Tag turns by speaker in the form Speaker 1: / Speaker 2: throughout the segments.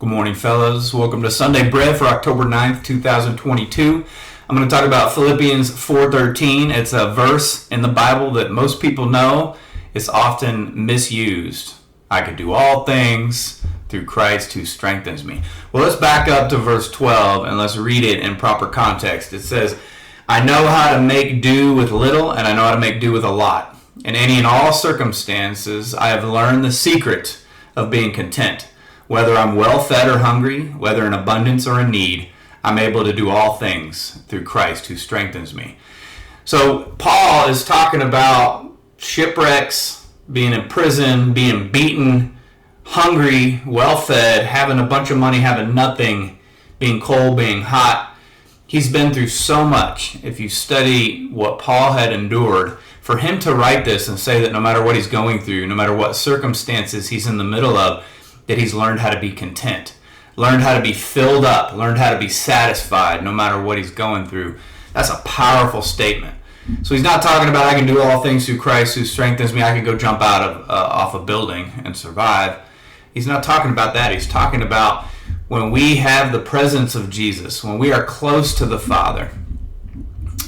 Speaker 1: Good morning, fellas. Welcome to Sunday Bread for October 9th, 2022. I'm going to talk about Philippians 4:13. It's a verse in the Bible that most people know. It's often misused. I can do all things through Christ who strengthens me. Well, let's back up to verse 12 and let's read it in proper context. It says, I know how to make do with little and I know how to make do with a lot. In any and all circumstances, I have learned the secret of being content. Whether I'm well fed or hungry, whether in abundance or in need, I'm able to do all things through Christ who strengthens me. So Paul is talking about shipwrecks, being in prison, being beaten, hungry, well fed, having a bunch of money, having nothing, being cold, being hot. He's been through so much. If you study what Paul had endured, for him to write this and say that no matter what he's going through, no matter what circumstances he's in the middle of, that he's learned how to be content, learned how to be filled up, learned how to be satisfied no matter what he's going through. That's a powerful statement. So he's not talking about I can do all things through Christ who strengthens me. I can go jump out of off a building and survive. He's not talking about that. He's talking about when we have the presence of Jesus, when we are close to the Father,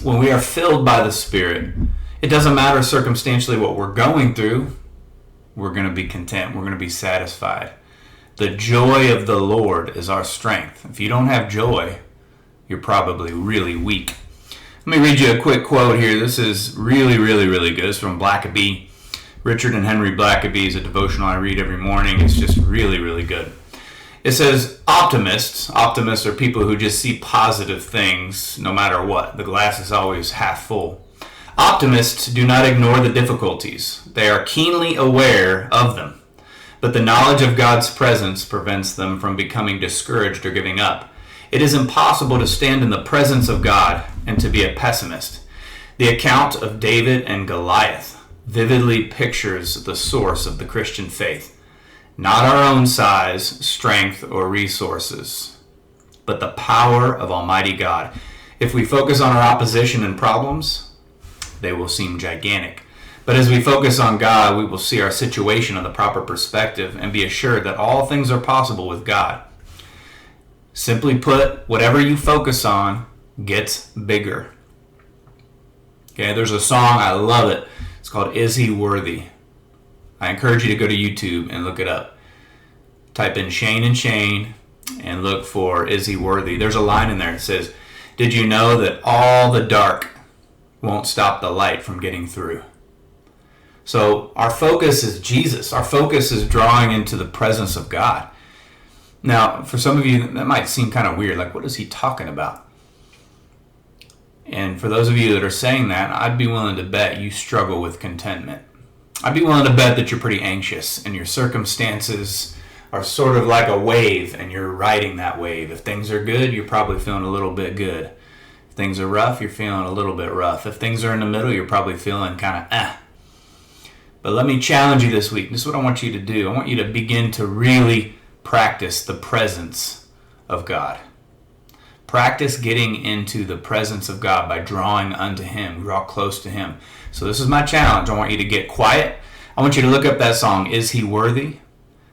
Speaker 1: when we are filled by the Spirit. It doesn't matter circumstantially what we're going through. We're going to be content. We're going to be satisfied. The joy of the Lord is our strength. If you don't have joy, you're probably really weak. Let me read you a quick quote here. This is really good. It's from Blackaby. Richard and Henry Blackaby is a devotional I read every morning. It's just really good. It says, optimists are people who just see positive things no matter what. The glass is always half full. Optimists do not ignore the difficulties. They are keenly aware of them. But the knowledge of God's presence prevents them from becoming discouraged or giving up. It is impossible to stand in the presence of God and to be a pessimist. The account of David and Goliath vividly pictures the source of the Christian faith. Not our own size, strength, or resources, but the power of Almighty God. If we focus on our opposition and problems, they will seem gigantic. But as we focus on God, we will see our situation in the proper perspective and be assured that all things are possible with God. Simply put, whatever you focus on gets bigger. Okay, there's a song, I love it. It's called Is He Worthy? I encourage you to go to YouTube and look it up. Type in Shane and Shane and look for Is He Worthy? There's a line in there that says, did you know that all the dark won't stop the light from getting through? So our focus is Jesus. Our focus is drawing into the presence of God. Now, for some of you, that might seem kind of weird. Like, what is he talking about? And for those of you that are saying that, I'd be willing to bet you struggle with contentment. I'd be willing to bet that you're pretty anxious and your circumstances are sort of like a wave and you're riding that wave. If things are good, you're probably feeling a little bit good. If things are rough, you're feeling a little bit rough. If things are in the middle, you're probably feeling kind of But let me challenge you this week. This is what I want you to do. I want you to begin to really practice the presence of God. Practice getting into the presence of God by drawing unto Him. Draw close to Him. So this is my challenge. I want you to get quiet. I want you to look up that song, Is He Worthy?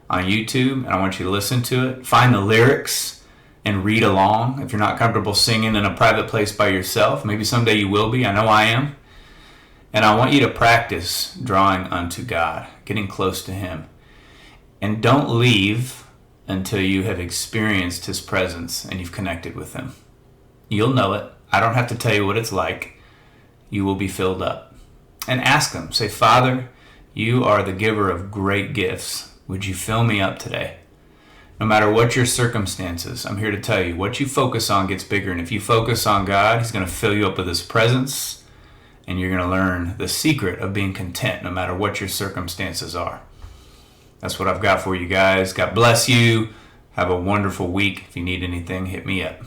Speaker 1: On YouTube, and I want you to listen to it. Find the lyrics and read along. If you're not comfortable singing in a private place by yourself, maybe someday you will be. I know I am. And I want you to practice drawing unto God, getting close to Him. And don't leave until you have experienced His presence and you've connected with Him. You'll know it. I don't have to tell you what it's like. You will be filled up. And ask Him. Say, Father, you are the giver of great gifts. Would you fill me up today? No matter what your circumstances, I'm here to tell you, what you focus on gets bigger. And if you focus on God, He's going to fill you up with His presence. And you're going to learn the secret of being content no matter what your circumstances are. That's what I've got for you guys. God bless you. Have a wonderful week. If you need anything, hit me up.